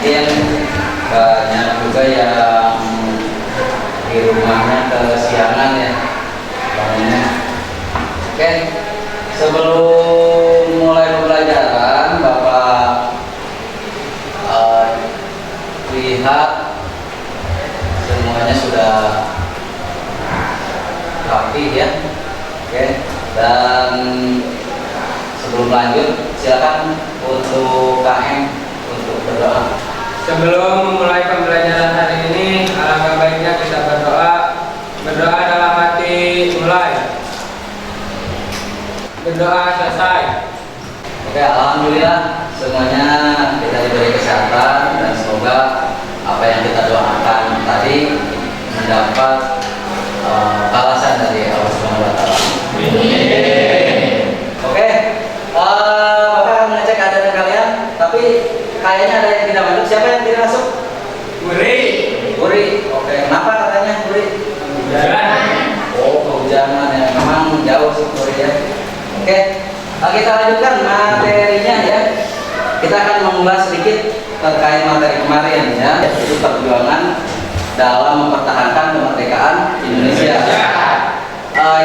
mungkin banyak juga yang di rumahnya kesiangan ya bangunnya. Oke, sebelum mulai pembelajaran, Bapak lihat semuanya sudah rapi ya. Oke, dan sebelum lanjut silakan untuk KM untuk berdoa. Sebelum memulai pembelajaran hari ini, alangkah baiknya kita berdoa. Berdoa dalam hati mulai, berdoa selesai. Oke, alhamdulillah semuanya kita diberi kesehatan dan semoga apa yang kita doakan tadi mendapat balasan dari Allah Subhanahu wa taala. Oke, Bapak akan mengecek keadaan kalian, tapi kayaknya ada yang tidak masuk. Siapa yang tidak masuk? Guri. Oke, kenapa katanya Guri? Hujan. Oh, kehujanan ya, memang jauh sih Guri ya. Oke, kita lanjutkan materinya ya. Kita akan mengulas sedikit terkait materi kemarin ya, yaitu perjuangan dalam mempertahankan kemerdekaan Indonesia.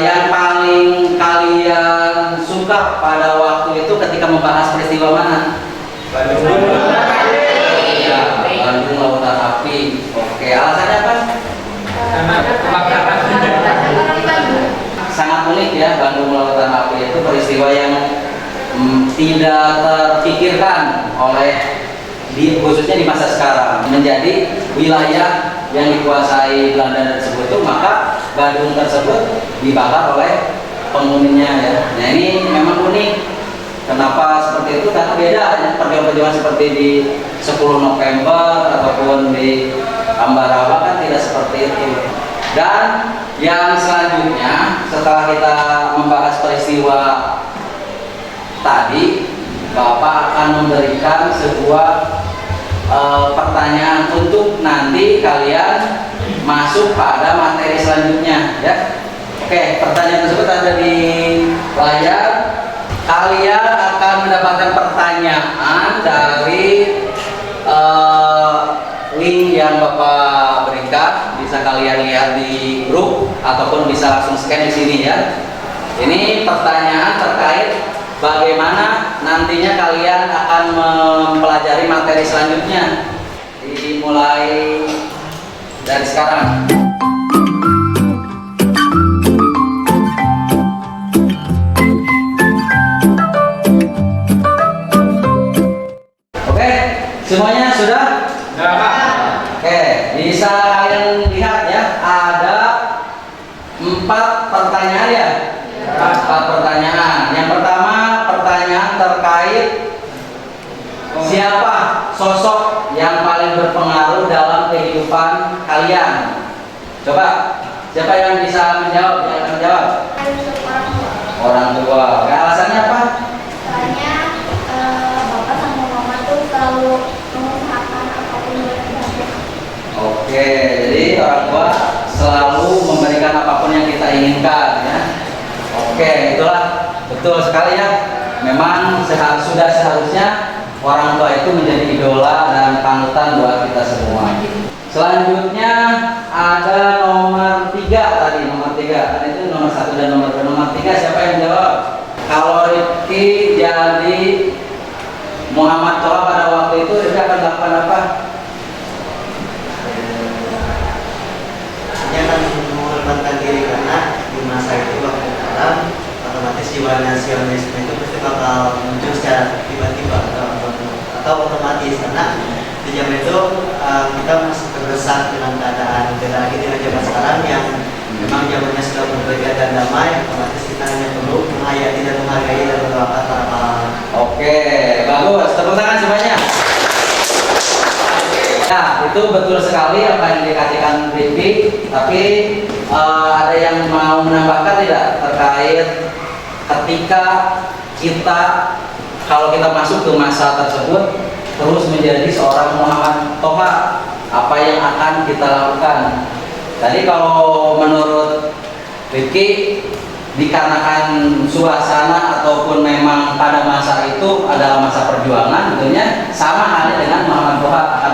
Yang paling kalian suka pada waktu itu ketika membahas peristiwa mana? Bandung. Ya, Bandung Lautan Api. Oke, alasannya apa? Karena kebakaran. Sangat unik ya, Bandung Lautan Api itu peristiwa yang tidak terpikirkan oleh khususnya di masa sekarang menjadi wilayah yang dikuasai Belanda tersebut itu, maka Bandung tersebut dibakar oleh penghuninya ya. Nah ini memang unik. Kenapa seperti itu? Karena beda ya, perjuangan seperti di 10 November ataupun di Ambarawa kan tidak seperti itu. Dan yang selanjutnya setelah kita membahas peristiwa tadi, Bapak akan memberikan sebuah pertanyaan untuk nanti kalian masuk pada materi selanjutnya ya. Oke, pertanyaan tersebut ada di layar. Kalian akan mendapatkan pertanyaan dari link yang Bapak berikan. Bisa kalian lihat di grup ataupun bisa langsung scan di sini ya. Ini pertanyaan terkait bagaimana nantinya kalian akan mempelajari materi selanjutnya. Dimulai dari sekarang. Oke, semuanya sudah? Sudah, Pak. Oke, bisa kalian lihat ya, ada 4 pertanyaan ya. 4 pertanyaan. Yang pertama pertanyaan terkait siapa sosok yang paling berpengaruh dalam kehidupan kalian? Coba, siapa yang bisa menjawab? Yang akan menjawab? Orang tua. Oke, alasannya apa? Soalnya bapak sama mama tuh selalu mengusahakan apapun buat kita. Oke, jadi orang tua selalu memberikan apapun yang kita inginkan ya. Oke, itulah betul sekali ya. Memang sudah seharusnya orang tua itu menjadi idola dan panutan buat kita semua. Selanjutnya ada nomor 3 tadi, nomor 3. Kan itu nomor 1 dan nomor 2. Nomor 3 siapa yang jawab? Kalau Rifki jadi Muhammad Toha pada waktu itu, Rifki akan lakukan apa? Dia akan mengorbankan diri karena di masa itu waktu sekarang otomatis jiwa nasionalisme itu pasti bakal muncul secara tiba-tiba atau otomatis karena di zaman itu kita masih terdesak dengan keadaan beda lagi dengan zaman sekarang yang memang zamannya sudah berbeda dan damai. Otomatis kita hanya perlu menghayati dan menghargai dan mendoakan para pahlawan. Oke, bagus. Tepuk tangan semuanya. Nah, itu betul sekali apa yang dikatakan Rifki. Tapi ada yang mau menambahkan tidak terkait ketika kita kalau kita masuk ke masa tersebut terus menjadi seorang Muhammad Toha, apa yang akan kita lakukan? Tadi kalau menurut Rifki, dikarenakan suasana ataupun memang pada masa itu adalah masa perjuangan, tentunya sama halnya dengan Muhammad Toha akan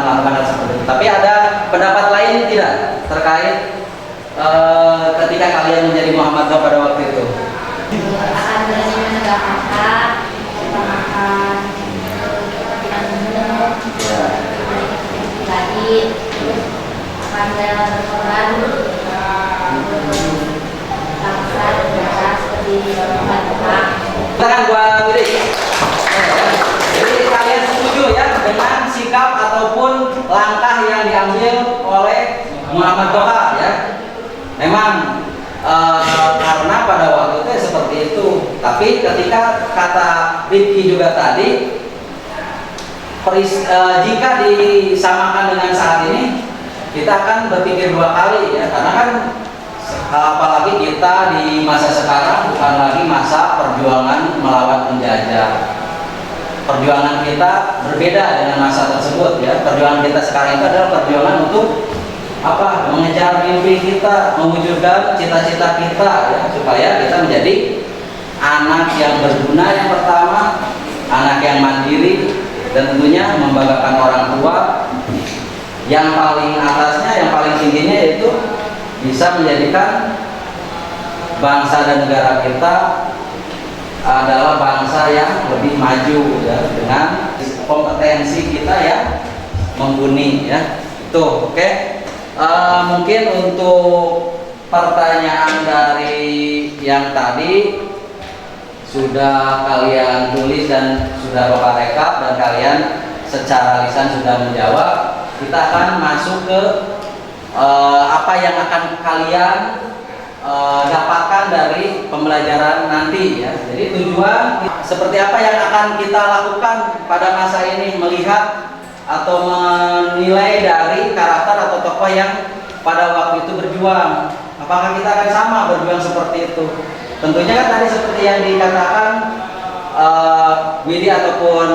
tidak terkait ketika kalian menjadi Muhammad Toha pada waktu itu? Akan belajar menegak kakak, kita makan, kita minum, lagi, terus akan berkorban, bangsa negara seperti Muhammad Toha. Silakan buat Widi. Jadi kalian setuju ya dengan sikap ataupun langkah yang diambil oleh Muhammad Toha ya? Memang karena pada waktu itu seperti itu. Tapi ketika kata Rifki juga tadi, jika disamakan dengan saat ini, kita akan berpikir dua kali ya, karena kan apalagi kita di masa sekarang bukan lagi masa perjuangan melawan penjajah. Perjuangan kita berbeda dengan masa tersebut ya. Perjuangan kita sekarang itu adalah perjuangan untuk apa? Mengejar mimpi kita, mewujudkan cita-cita kita ya, supaya kita menjadi anak yang berguna yang pertama, anak yang mandiri, dan tentunya membanggakan orang tua. Yang paling atasnya, yang paling tingginya yaitu bisa menjadikan bangsa dan negara kita adalah bangsa yang lebih maju ya, dengan kompetensi kita yang mumpuni ya. Tuh, oke. Mungkin untuk pertanyaan dari yang tadi sudah kalian tulis dan sudah Bapak rekap, dan kalian secara lisan sudah menjawab. Kita akan masuk ke apa yang akan kalian dapatkan dari pembelajaran nanti ya. Jadi tujuan seperti apa yang akan kita lakukan pada masa ini, melihat atau menilai dari karakter atau tokoh yang pada waktu itu berjuang. Apakah kita akan sama berjuang seperti itu? Tentunya kan tadi seperti yang dikatakan Widi ataupun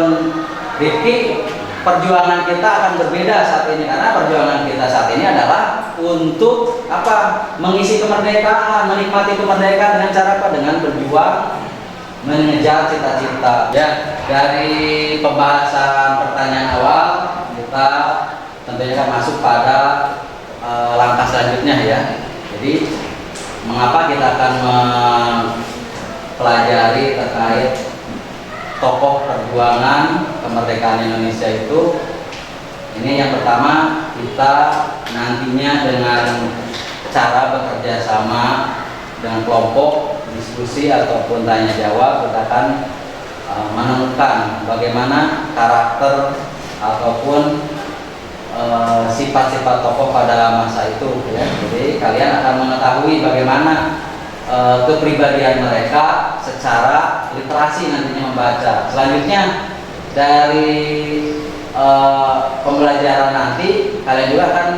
Rifki, perjuangan kita akan berbeda saat ini, karena perjuangan kita saat ini adalah untuk apa? Mengisi kemerdekaan, menikmati kemerdekaan dengan cara apa? Dengan berjuang, mengejar cita-cita. Ya, dari pembahasan pertanyaan awal kita tentunya akan masuk pada langkah selanjutnya ya. Jadi mengapa kita akan mempelajari terkait tokoh perjuangan kemerdekaan Indonesia itu? Ini yang pertama, kita nantinya dengan cara bekerja sama dengan kelompok diskusi ataupun tanya jawab, kita akan menemukan bagaimana karakter ataupun sifat-sifat tokoh pada masa itu ya. Jadi kalian akan mengetahui bagaimana kepribadian mereka secara literasi nantinya membaca. Selanjutnya dari pembelajaran nanti kalian juga akan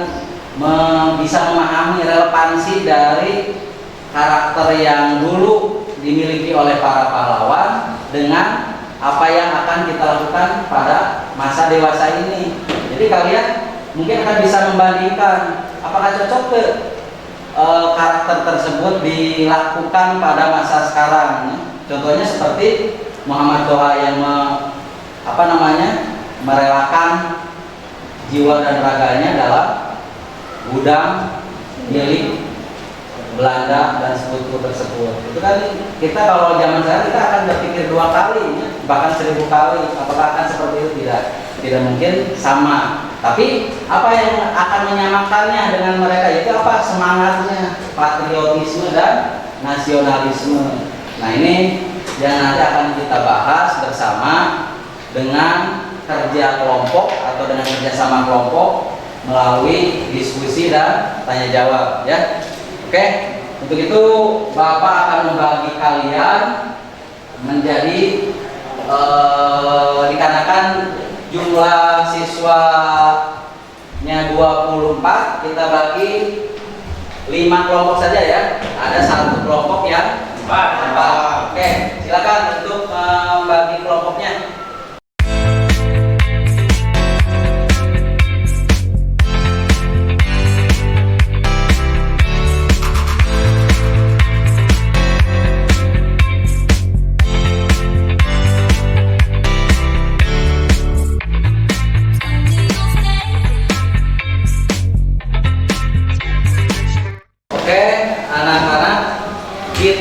bisa memahami relevansi dari karakter yang dulu dimiliki oleh para pahlawan dengan apa yang akan kita lakukan pada masa dewasa ini. Jadi kalian mungkin akan bisa membandingkan apakah cocok ke karakter tersebut dilakukan pada masa sekarang. Contohnya seperti Muhammad Toha yang merelakan jiwa dan raganya dalam gudang milik Belanda dan sekutu tersebut. Itu kan kita kalau zaman sekarang kita akan berpikir dua kali, bahkan 1000 kali apakah akan seperti itu. Tidak mungkin sama. Tapi apa yang akan menyamakannya dengan mereka itu apa? Semangatnya, patriotisme dan nasionalisme. Nah ini yang nanti akan kita bahas bersama dengan kerja kelompok atau dengan kerjasama kelompok melalui diskusi dan tanya jawab ya. Oke, untuk itu Bapak akan membagi kalian menjadi dikarenakan jumlah siswanya 24, kita bagi 5 kelompok saja ya. Ada 1 kelompok yang 4. Oke, silakan untuk membagi kelompoknya.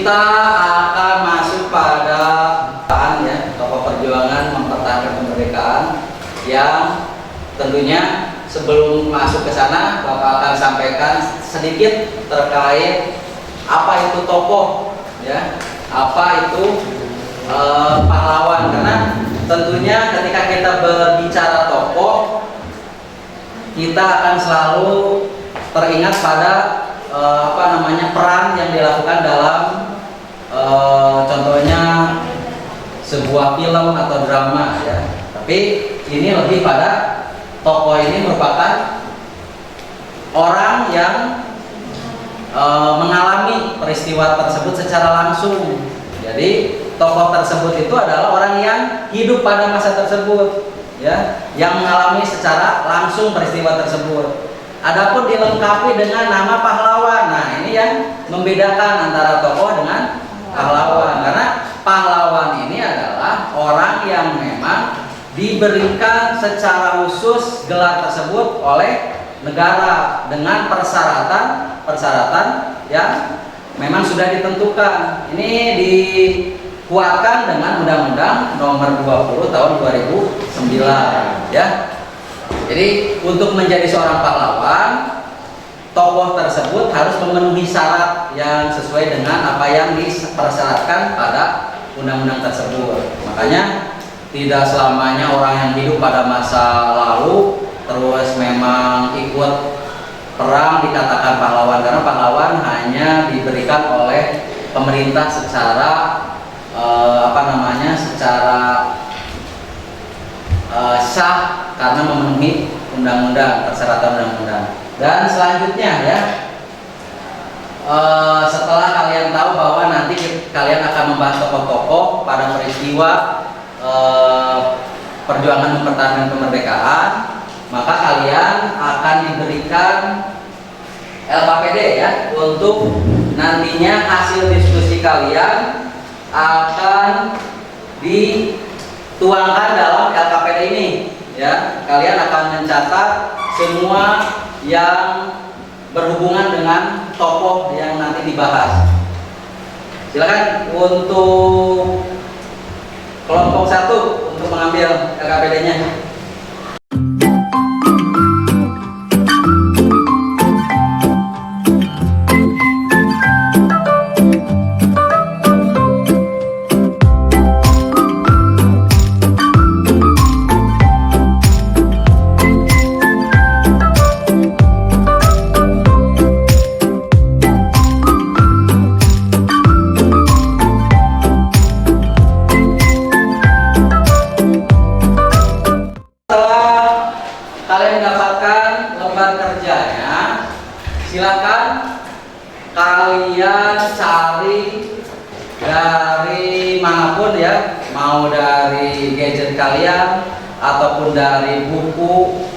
kita akan masuk pada ya, tokoh perjuangan mempertahankan kemerdekaan yang tentunya sebelum masuk ke sana Bapak akan sampaikan sedikit terkait apa itu tokoh ya, apa itu pahlawan, karena tentunya ketika kita berbicara tokoh kita akan selalu teringat pada peran yang dilakukan dalam contohnya sebuah film atau drama ya. Tapi ini lebih pada tokoh ini merupakan orang yang mengalami peristiwa tersebut secara langsung. Jadi tokoh tersebut itu adalah orang yang hidup pada masa tersebut ya, yang mengalami secara langsung peristiwa tersebut. Adapun dilengkapi dengan nama pahlawan. Nah, ini yang membedakan antara tokoh dengan pahlawan. Karena pahlawan ini adalah orang yang memang diberikan secara khusus gelar tersebut oleh negara dengan persyaratan yang memang sudah ditentukan. Ini dikuatkan dengan Undang-Undang Nomor 20 Tahun 2009 ya. Jadi untuk menjadi seorang pahlawan, tokoh tersebut harus memenuhi syarat yang sesuai dengan apa yang dipersyaratkan pada undang-undang tersebut. Makanya tidak selamanya orang yang hidup pada masa lalu terus memang ikut perang dikatakan pahlawan, karena pahlawan hanya diberikan oleh pemerintah secara secara sah karena memenuhi undang-undang, persyaratan undang-undang. Dan selanjutnya ya, setelah kalian tahu bahwa nanti kalian akan membahas tokoh-tokoh pada peristiwa perjuangan mempertahankan kemerdekaan, maka kalian akan diberikan LKPD ya, untuk nantinya hasil diskusi kalian akan dituangkan dalam LKPD ini ya. Kalian akan mencatat semua yang berhubungan dengan tokoh yang nanti dibahas. Silakan untuk kelompok 1 untuk mengambil LKPD-nya. Silakan kalian cari dari manapun ya, mau dari gadget kalian ataupun dari buku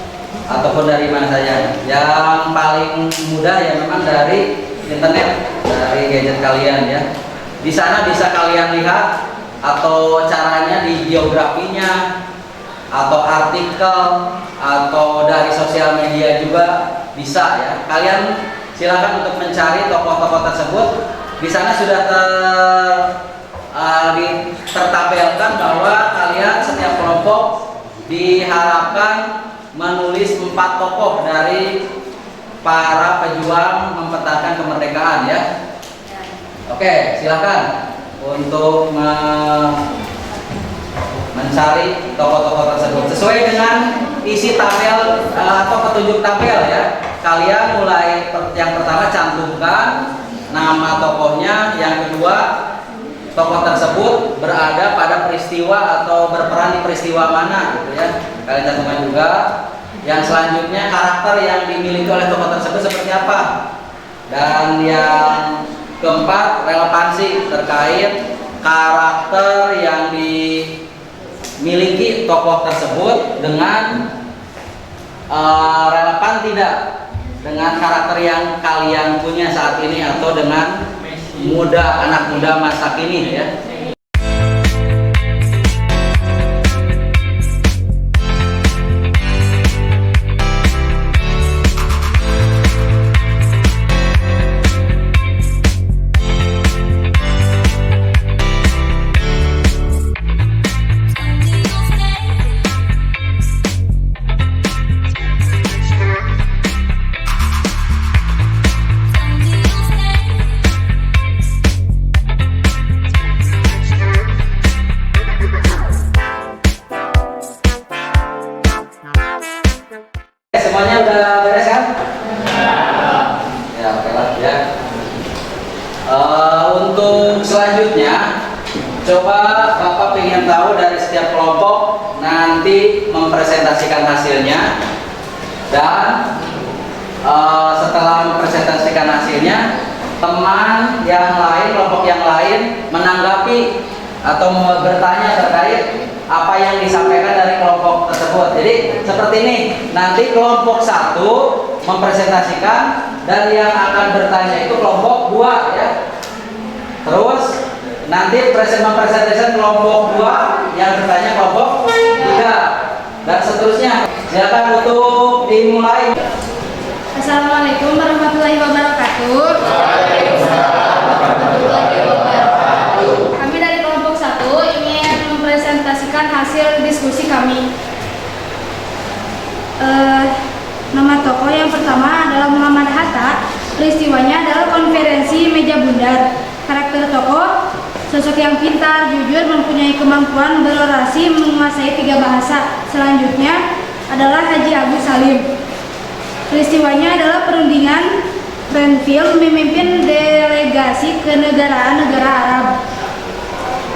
ataupun dari mana saja. Yang paling mudah ya memang dari internet, dari gadget kalian ya. Di sana bisa kalian lihat atau caranya di biografinya atau artikel atau dari sosial media juga bisa ya. Kalian silakan untuk mencari tokoh-tokoh tersebut. Di sana sudah tertabelkan bahwa kalian setiap kelompok diharapkan menulis 4 tokoh dari para pejuang mempertahankan kemerdekaan ya. Oke, silakan untuk mencari tokoh-tokoh tersebut sesuai dengan isi tabel atau petunjuk tabel ya. Kalian mulai yang pertama cantumkan nama tokohnya, yang kedua tokoh tersebut berada pada peristiwa atau berperan di peristiwa mana gitu ya. Kalian cantumkan juga. Yang selanjutnya karakter yang dimiliki oleh tokoh tersebut seperti apa. Dan yang keempat relevansi terkait karakter yang dimiliki tokoh tersebut dengan relevan tidak dengan karakter yang kalian punya saat ini atau dengan anak muda masa kini ya. semuanya udah beres kan? Ya, oke lah ya. Untuk selanjutnya, coba Bapak ingin tahu dari setiap kelompok nanti mempresentasikan hasilnya, dan setelah mempresentasikan hasilnya, teman yang lain, kelompok yang lain menanggapi atau bertanya terkait apa yang disampaikan dari kelompok tersebut. Jadi seperti ini, nanti kelompok 1 mempresentasikan dan yang akan bertanya itu kelompok 2 ya. Terus nanti mempresentasikan kelompok 2 yang bertanya kelompok 3 dan seterusnya. Silakan untuk dimulai. Assalamualaikum warahmatullahi wabarakatuh. Kami dari kelompok 1 ingin mempresentasikan hasil diskusi kami. Nama tokoh yang pertama adalah Muhammad Hatta. Peristiwanya adalah konferensi meja bundar. Karakter tokoh, sosok yang pintar, jujur, mempunyai kemampuan berorasi, menguasai 3 bahasa. Selanjutnya adalah Haji Agus Salim. Peristiwanya adalah perundingan Renville memimpin delegasi kenegaraan-negara Arab.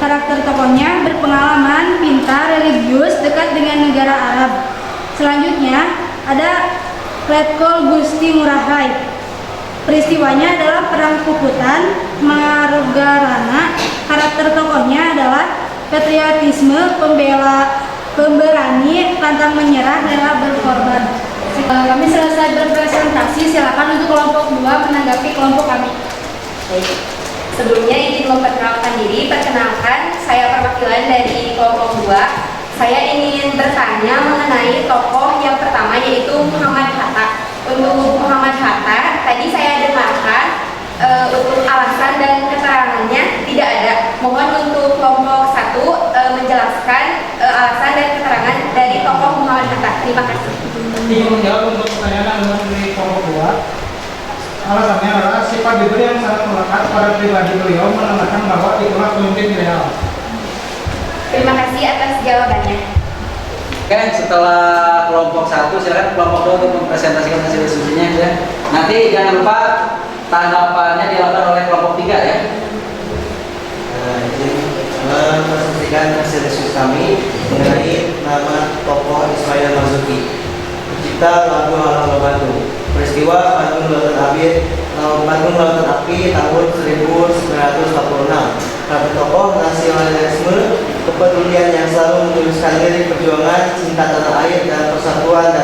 Karakter tokohnya berpengalaman, pintar, religius, dekat dengan negara Arab. Selanjutnya ada Letkol Gusti Ngurah Rai. Peristiwanya adalah Perang Puputan Margarana. Karakter tokohnya adalah patriotisme, pemberani, pantang menyerah, rela berkorban. Kami selesai berpresentasi. Silakan untuk kelompok 2 menanggapi kelompok kami. Baik. Sebelumnya izin memperkenalkan diri. Perkenalkan, saya perwakilan dari kelompok 2. Saya ingin bertanya mengenai tokoh yang pertama, yaitu Muhammad Hatta. Untuk Muhammad Hatta, tadi saya dengarkan untuk alasan dan keterangannya tidak ada. Mohon untuk kelompok 1 menjelaskan alasan dan keterangan dari tokoh Muhammad Hatta. Terima kasih. Ingin menjawab untuk pertanyaan dari kelompok 2. Alasannya adalah sifat diberi yang sangat melekat pada pribadi beliau, menandakan bahwa itulah pemimpin ideal. Terima kasih atas jawabannya. Oke, setelah kelompok 1, silakan kelompok 2 untuk mempresentasikan hasil diskusinya ya. Nanti jangan lupa tanggapannya dilakukan oleh kelompok 3 ya. Izin mempresentasikan hasil diskusi kami mengenai nama tokoh Ismail Marzuki, pencipta lagu Halo Bandung. Peristiwa Bandung Lautan Api tahun 1946. Karena tokoh nasionalisme, kepedulian yang selalu menuliskan lirik perjuangan, cinta tanah air dan persatuan.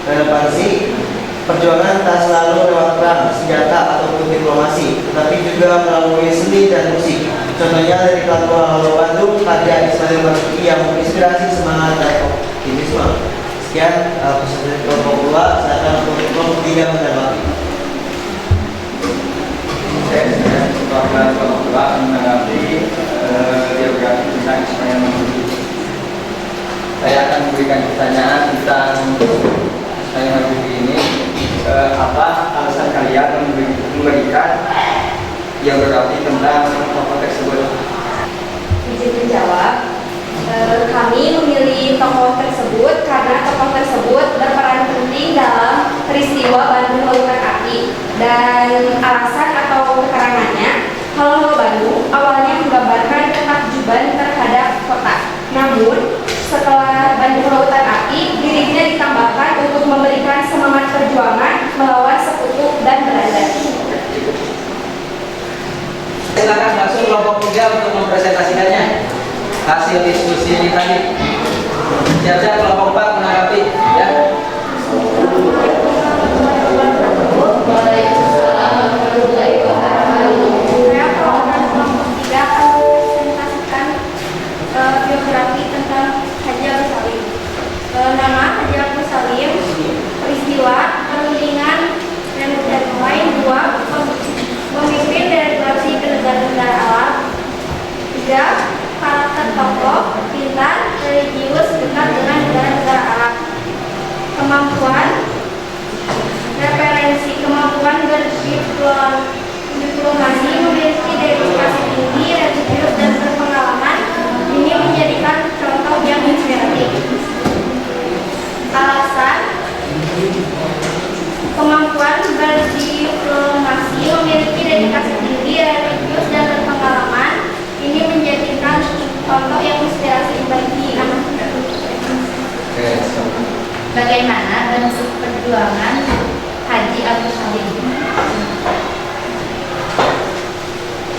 Relevansi perjuangan tak selalu lewat perang, senjata ataupun diplomasi, tetapi juga melalui seni dan musik. Contohnya dari lagu Halo Bandung karya Ismail Marzuki yang menginspirasi semangat dan optimisme. Sekian presentasi kelompok 2. Silakan untuk kelompok 3 menanggapi. Saya perwakilan kelompok 2 menanggapi biografi tentang Ismail Marzuki. Saya akan memberikan pertanyaan tentang Ismail Marzuki ini. Apa alasan kalian memberikan biografi tentang tokoh tersebut? Izin menjawab. Kami memilih tokoh tersebut karena tokoh tersebut berperan penting dalam peristiwa Bandung Lautan Api, dan alasan atau keterangannya, Halo Bandung awalnya menggambarkan ketakjuban terhadap kota. Namun setelah Bandung Lautan Api, liriknya ditambahkan untuk memberikan semangat perjuangan melawan sekutu dan Belanda. Silakan langsung kelompok 3 untuk mempresentasikannya hasil diskusi ini tadi. Siap-siap kelompok 4 menanggapi ya. Saya perwakilan kelompok 3 akan mempresentasikan biografi tentang Haji Agus Salim. Nama Haji Agus Salim, peristiwa perundingan dan lain 2, memimpin delegasi ke negara-negara Arab. 3, karakter tokoh, pintar, religius, dekat dengan negara-negara Arab. Kemampuan, referensi, kemampuan berdiplomasi, memiliki dedikasi tinggi, religius, dan berpengalaman. Ini menjadikan contoh yang inspiratif. Alasan, memiliki dedikasi tinggi, religius, dan berpengalaman. Ini menjadikan contoh yang inspirasi bagi anak muda. Bagaimana bentuk perjuangan Haji Agus Salim?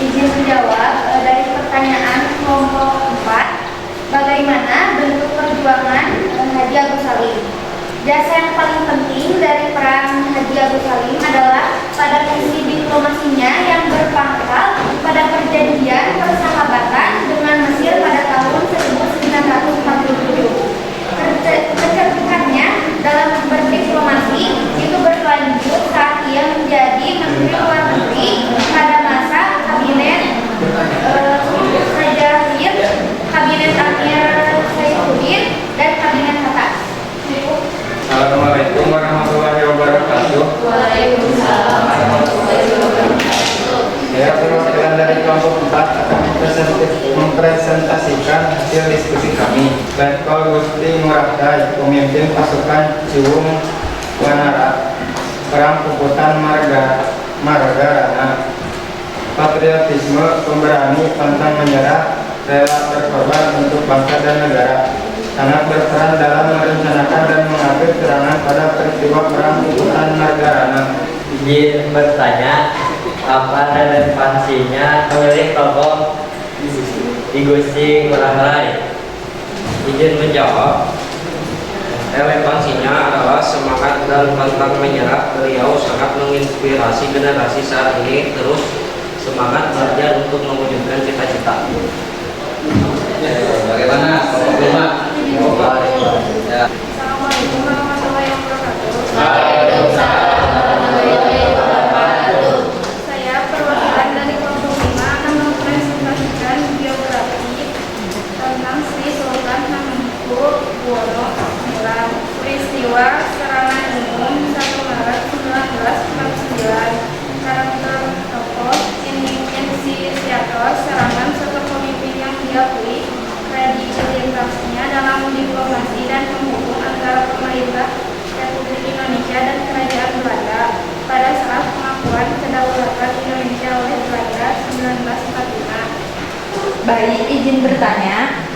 Izin menjawab dari pertanyaan kelompok 4. Bagaimana bentuk perjuangan Haji Agus Salim? Jasa yang paling penting dari peran Haji Agus Salim adalah pada misi diplomasinya yang berpangkal pada perjanjian persahabatan dengan Mesir pada tahun 1947. Kecerdasannya dalam berdiplomasi itu berlanjut saat ia menjadi Menteri Luar Negeri pada masa kabinet Sajahid, kabinet Amir Saifuddin, dan kabinet Hatta. Assalamualaikum warahmatullahi wabarakatuh. Waalaikumsalam warahmatullahi wabarakatuh. Saya perwakilan dari kelompok 4 akan mempresentasikan hasil diskusi kami. Letkol Gusti Ngurah, pemimpin pasukan Ciwung Wanara, perang puputan Margarana, patriotisme, pemberani, pantang menyerah, rela berkorban untuk bangsa dan negara, sangat berperan dalam merencanakan dan mengatur serangan pada peristiwa perang puputan Margarana. Izin bertanya, apa relevansinya memilih tokoh Igusti Ngurah Rai? Izin menjawab, relevansinya adalah semangat dan pantang menyerah. Beliau sangat menginspirasi generasi saat ini terus semangat belajar untuk mewujudkan cita-cita. Bagaimana kelompok 5? Ya. Assalamualaikum warahmatullahi wabarakatuh. Saya perwakilan dari kelompok 5 akan mempresentasikan biografi tentang Sri Sultan Hamengkubuwono IX. Peristiwa serangan umum 1 Maret 1949. Karakter tokoh inisiator serangan serta pemimpin yang diakui kredibilitasnya dalam diplomasi dan penghubung antara pemerintah Republik Indonesia dan Kerajaan Belanda pada saat pengakuan kedaulatan Indonesia oleh Belanda 1945. Baik, izin bertanya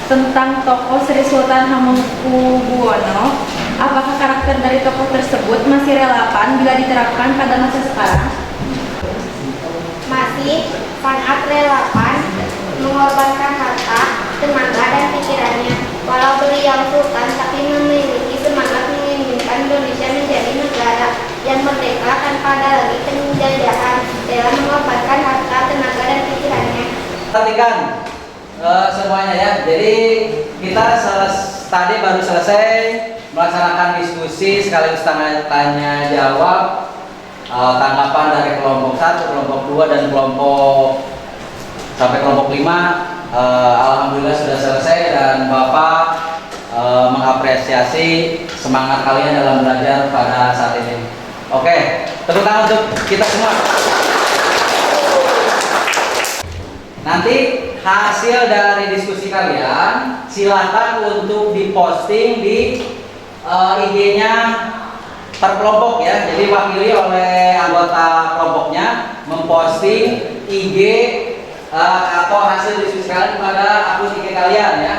tentang tokoh Sri Sultan Hamengkubuwono. Apakah karakter dari tokoh tersebut masih relevan bila diterapkan pada masa sekarang? Masih sangat relevan, mengorbankan harta, tenaga, dan pikirannya. Walau beliau sultan, tapi memiliki semangat menginginkan Indonesia menjadi negara yang merdeka tanpa ada lagi penjajahan, dalam mengorbankan harta, tenaga, dan pikirannya. Perhatikan semuanya ya. Jadi kita tadi baru selesai melaksanakan diskusi sekaligus tanya jawab, tanggapan dari kelompok 1, kelompok 2, dan kelompok sampai kelompok 5. Alhamdulillah sudah selesai dan Bapak mengapresiasi semangat kalian dalam belajar pada saat ini. Oke, tepuk tangan untuk kita semua. Nanti hasil dari diskusi kalian silakan untuk diposting di IG-nya per kelompok ya. Jadi wakili oleh anggota kelompoknya memposting IG atau hasil diskusi kalian pada akun IG kalian ya.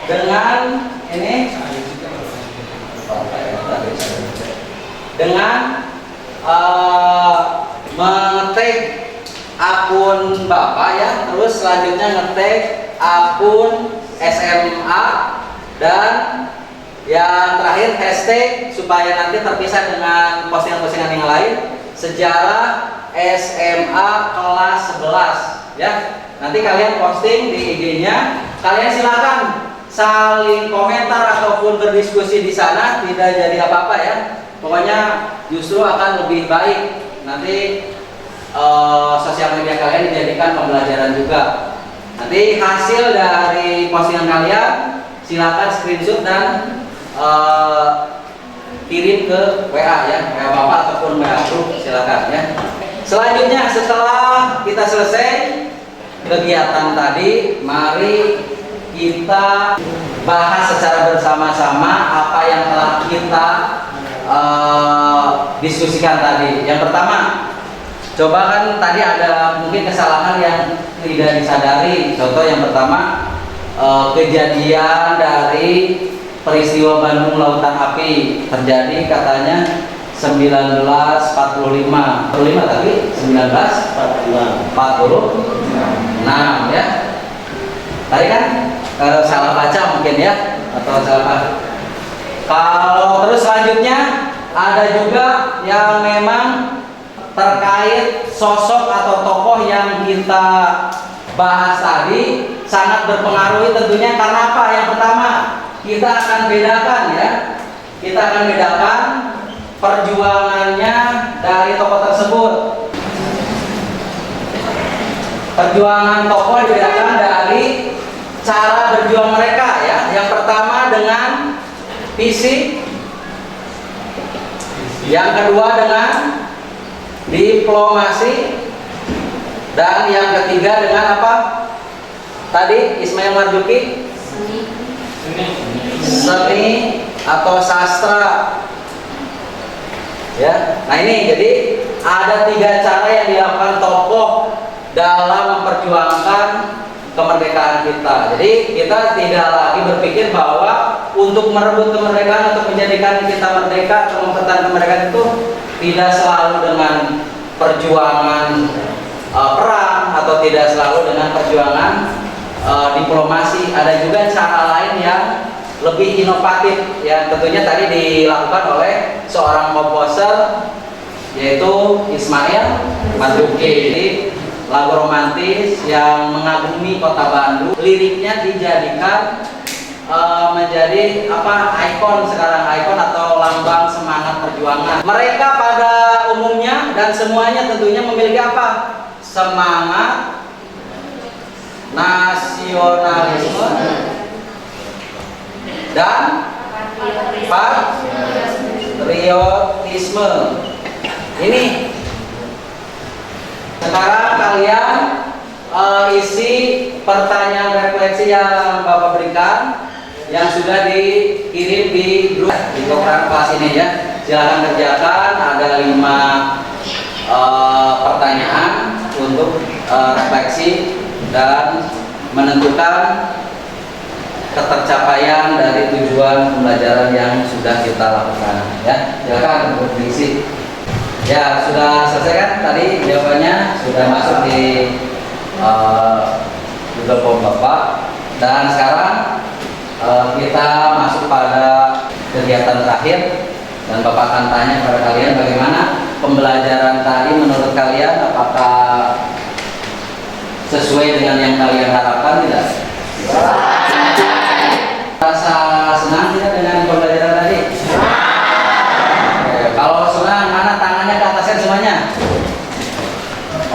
Dengan ini mengetik akun Bapak ya, terus selanjutnya ngetik akun SMA dan yang terakhir hashtag supaya nanti terpisah dengan postingan-postingan yang lain, sejarah SMA kelas 11 ya. Nanti kalian posting di IG-nya, kalian silakan saling komentar ataupun berdiskusi di sana, tidak jadi apa-apa ya. Pokoknya justru akan lebih baik nanti sosial media kalian dijadikan pembelajaran juga. Nanti hasil dari postingan kalian silakan screenshot dan kirim ke WA ya, WA Bapak ataupun WA grup silakan ya. Selanjutnya setelah kita selesai kegiatan tadi, mari kita bahas secara bersama-sama apa yang telah kita diskusikan tadi. Yang pertama, coba kan tadi ada mungkin kesalahan yang tidak disadari. Contoh yang pertama, kejadian dari peristiwa Bandung Lautan Api terjadi katanya 1945 tapi 1946 ya. Tadi kan salah baca mungkin ya, atau salah. Kalau terus selanjutnya ada juga yang memang terkait sosok atau tokoh yang kita bahas tadi sangat berpengaruh tentunya. Karena apa? Yang pertama, kita akan bedakan ya, kita akan bedakan perjuangannya dari tokoh tersebut. Perjuangan tokoh dibedakan dari cara berjuang mereka ya. Yang pertama dengan fisik, yang kedua dengan diplomasi, dan yang ketiga dengan apa? Tadi Ismail Marzuki, seni atau sastra. Ya, nah ini jadi ada 3 cara yang dilakukan tokoh dalam memperjuangkan kemerdekaan kita. Jadi kita tidak lagi berpikir bahwa untuk merebut kemerdekaan, untuk menjadikan kita merdeka atau mempertahankan kemerdekaan itu tidak selalu dengan perjuangan perang atau tidak selalu dengan perjuangan diplomasi. Ada juga cara lain yang lebih inovatif yang tentunya tadi dilakukan oleh seorang komposer yaitu Ismail Marzuki. Jadi lagu romantis yang mengagumi kota Bandung, liriknya dijadikan menjadi apa, ikon sekarang, ikon atau lambang semangat perjuangan. Mereka pada umumnya dan semuanya tentunya memiliki apa? Semangat nasionalisme dan patriotisme. Ini sekarang kalian isi pertanyaan refleksi yang Bapak berikan yang sudah dikirim di grup di program kelas ini ya. Silakan kerjakan, ada 5 pertanyaan untuk refleksi dan menentukan ketercapaian dari tujuan pembelajaran yang sudah kita lakukan ya. Silakan untuk diisi. Ya, sudah selesai kan tadi jawabannya, sudah masuk di Google Form Bapak. Dan sekarang kita masuk pada kegiatan terakhir dan Bapak akan tanya kepada kalian bagaimana pembelajaran tadi menurut kalian, apakah sesuai dengan yang kalian harapkan tidak? Rasa senang tidak dengan pembelajaran tadi? Oke, kalau senang, mana tangannya ke ataskan semuanya?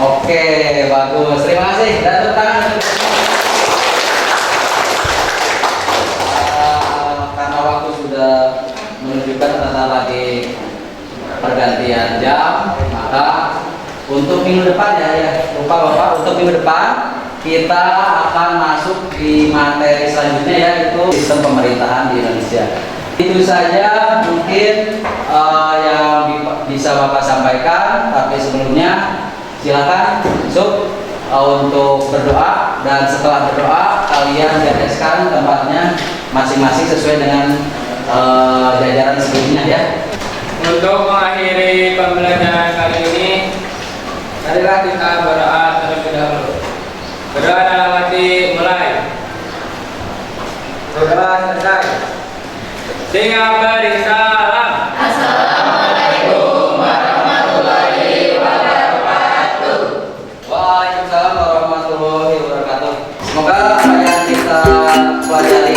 Oke, bagus. Terima kasih. Dan tepuk tangan. Karena waktu sudah menunjukkan tentang lagi pergantian jam, maka untuk minggu depan ya lupa Bapak, untuk minggu depan kita akan masuk di materi selanjutnya yaitu sistem pemerintahan di Indonesia. Itu saja mungkin yang bisa Bapak sampaikan, tapi sebelumnya silakan masuk untuk berdoa, dan setelah berdoa kalian bereskan tempatnya masing-masing sesuai dengan jajaran sebelumnya ya. Untuk mengakhiri pembelajaran kali ini, marilah kita berdoa terlebih dahulu. Berdoa dalam hati, mulai. Berdoa selesai. Sehingga beri salam. Assalamualaikum warahmatullahi wabarakatuh. Waalaikumsalam warahmatullahi wabarakatuh. Semoga apa yang kita pelajari